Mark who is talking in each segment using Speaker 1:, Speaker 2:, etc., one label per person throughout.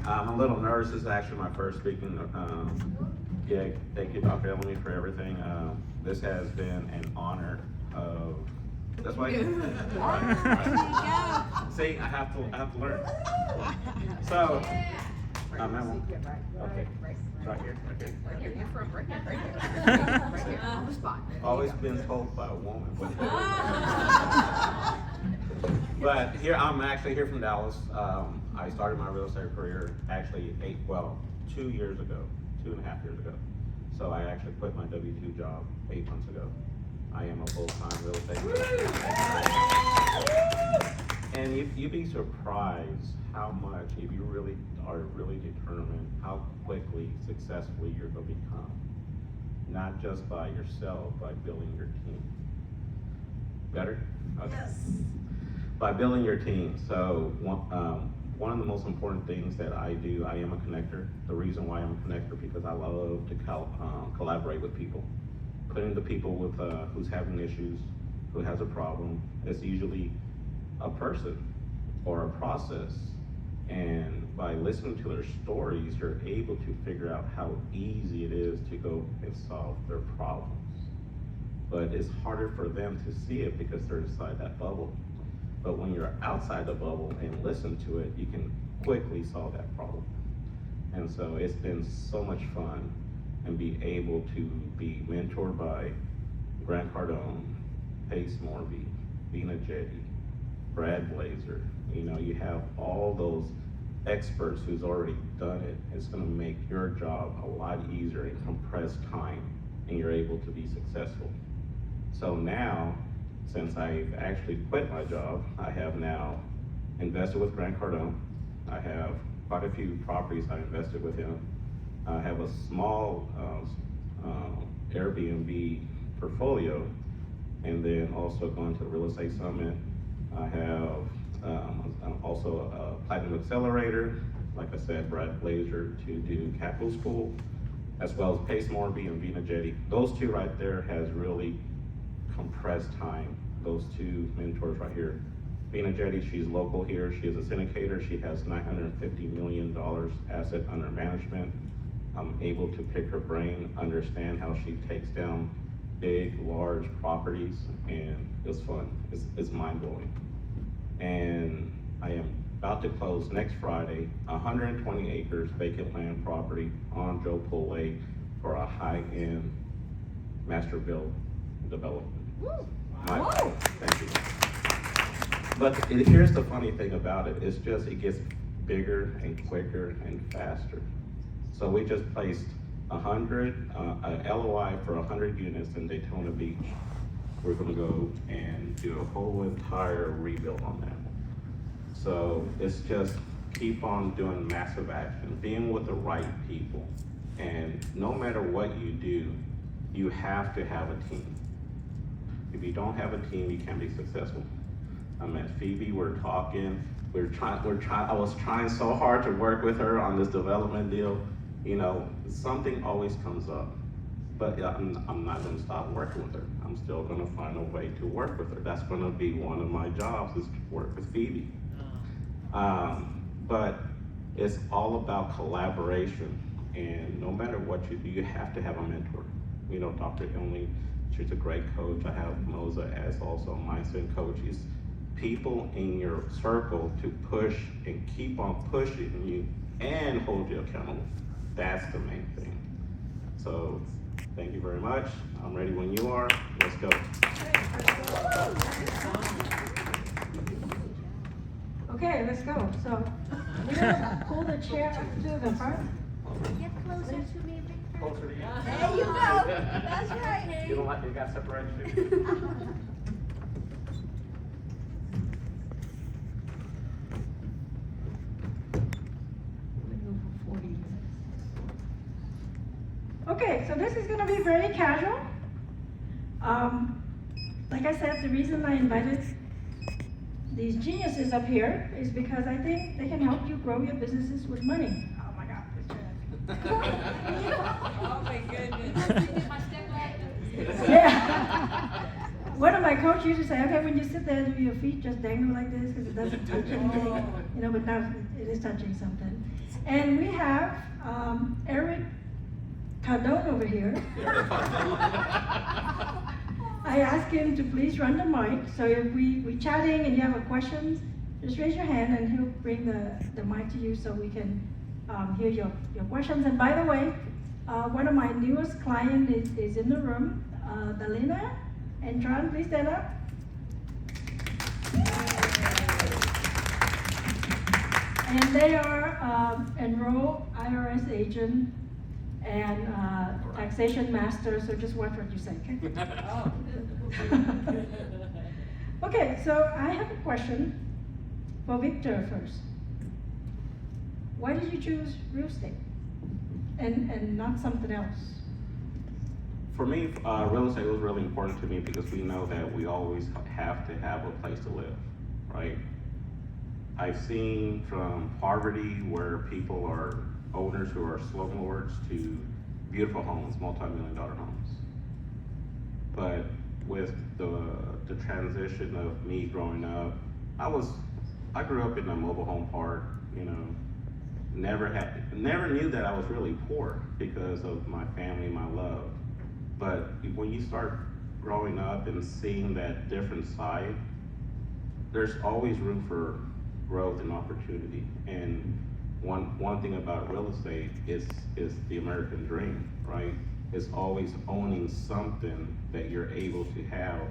Speaker 1: I'm a little nervous. This is actually my first speaking gig. Thank you, Dr. Elmy, for everything. This has been an honor of. That's why. See, I have to learn. So, Memo. Okay. Right here.
Speaker 2: Right here, you're from right here. On the spot.
Speaker 1: Always been told by a woman. But here, I'm actually here from Dallas. I started my real estate career actually 2 years ago, 2.5 years ago. So I actually quit my W-2 job 8 months ago. I am a full-time real estate agent. And you'd be surprised how much, if you really are really determined, how quickly, successfully you're going to become. Not just by yourself, by building your team. Better? Okay.
Speaker 2: Yes.
Speaker 1: By building your team. So one of the most important things that I do, I am a connector. The reason why I'm a connector, because I love to collaborate with people. Putting the people with who's having issues, who has a problem, it's usually a person or a process. And by listening to their stories, you're able to figure out how easy it is to go and solve their problems. But it's harder for them to see it because they're inside that bubble. But when you're outside the bubble and listen to it, you can quickly solve that problem. And so it's been so much fun and be able to be mentored by Grant Cardone, Pace Morby, Vina Jetty, Brad Blazer. You know, you have all those experts who's already done it. It's gonna make your job a lot easier in compressed time, and you're able to be successful. So now, since I've actually quit my job, I have now invested with Grant Cardone. I have quite a few properties I invested with him. I have a small Airbnb portfolio, and then also going to the Real Estate Summit. I have also a Platinum Accelerator, like I said, Brad Blazer to do Capital School, as well as Pace Morby and Vina Jetty. Those two right there has really compressed time. Those two mentors right here. Vina Jetty, she's local here. She is a syndicator. She has $950 million asset under management. I'm able to pick her brain, understand how she takes down big, large properties, and it's fun. It's mind-blowing. And I am about to close next Friday, 120 acres vacant land property on Joe Pool Way for a high-end master build development. Thank you. But here's the funny thing about it. It's just, it gets bigger and quicker and faster. So we just placed a LOI for 100 units in Daytona Beach. We're gonna go and do a whole entire rebuild on that. So it's just keep on doing massive action, being with the right people. And no matter what you do, you have to have a team. If you don't have a team, you can't be successful. I met Phoebe, we're talking, I was trying so hard to work with her on this development deal. You know, something always comes up, but I'm not gonna stop working with her. I'm still gonna find a way to work with her. That's gonna be one of my jobs, is to work with Phoebe. But it's all about collaboration, and no matter what you do, you have to have a mentor. You know, Dr. Emily, she's a great coach. I have Moza as also a mindset coach. It's people in your circle to push and keep on pushing you and hold you accountable. That's the main thing. So, thank you very much. I'm ready when you are. Let's go.
Speaker 3: Okay, let's go. So, we're gonna pull the chair up to the front.
Speaker 2: Get closer to me, Victor.
Speaker 1: Closer to you.
Speaker 2: There you go. That's right.
Speaker 1: You don't like, you got separation?
Speaker 3: Okay, so this is gonna be very casual. Like I said, the reason I invited these geniuses up here is because I think they can help you grow your businesses with money. Oh my God, this chair.
Speaker 2: Oh my goodness.
Speaker 3: Yeah. One of my coaches used to say, okay, when you sit there, do your feet just dangle like this because it doesn't touch anything, you know, but now it is touching something. And we have Eric Cardone over here. I asked him to please run the mic, so if we're chatting and you have a question, just raise your hand and he'll bring the mic to you so we can hear your questions. And by the way, one of my newest clients is in the room, Dalina and John, please stand up. And they are enrolled IRS agent and taxation master, so just watch what you say, okay? Okay, so I have a question for Victor first. Why did you choose real estate and not something else?
Speaker 1: For me, real estate was really important to me because we know that we always have to have a place to live, right? I've seen from poverty where people are owners who are slumlords to beautiful homes, multi-million-dollar homes. But with the transition of me growing up, I grew up in a mobile home park, you know, never knew that I was really poor because of my family, my love. But when you start growing up and seeing that different side, there's always room for growth and opportunity. And one thing about real estate is the American dream, right? It's always owning something that you're able to have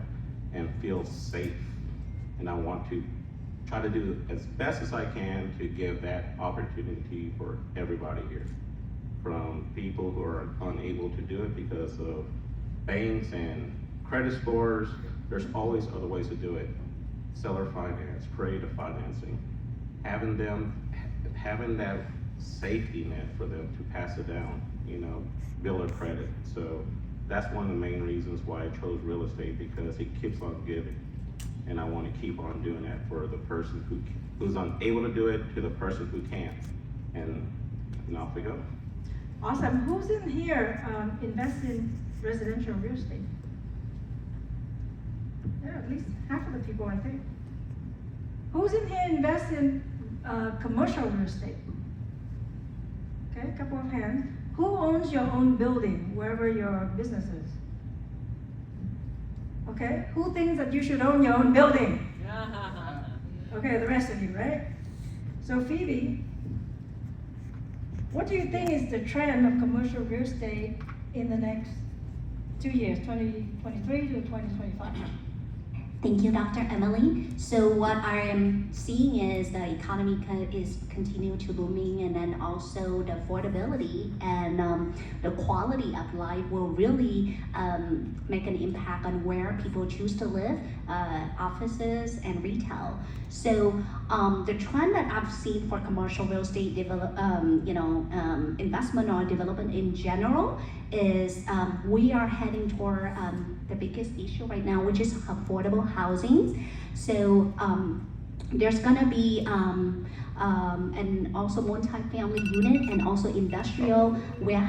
Speaker 1: and feel safe. And I want to try to do as best as I can to give that opportunity for everybody here. From people who are unable to do it because of banks and credit scores, there's always other ways to do it. Seller finance, creative financing, having that safety net for them to pass it down, you know, bill of credit. So that's one of the main reasons why I chose real estate, because it keeps on giving. And I want to keep on doing that for the person who's unable to do it to the person who can. And off we go.
Speaker 3: Awesome. Who's in here invests in residential real estate? Yeah, at least half of the people, I think. Who's in here invests in commercial real estate? Okay, a couple of hands. Who owns your own building, wherever your business is? Okay, who thinks that you should own your own building? Okay, the rest of you, right? So Phoebe, what do you think is the trend of commercial real estate in the next 2 years, 2023 to 2025?
Speaker 4: Thank you, Dr. Emily. So what I am seeing is the economy is continue to booming, and then also the affordability and the quality of life will really make an impact on where people choose to live, offices and retail. So the trend that I've seen for commercial real estate investment or development in general is we are heading toward the biggest issue right now, which is affordable housing. So there's gonna be and also multi-family unit and also industrial warehouse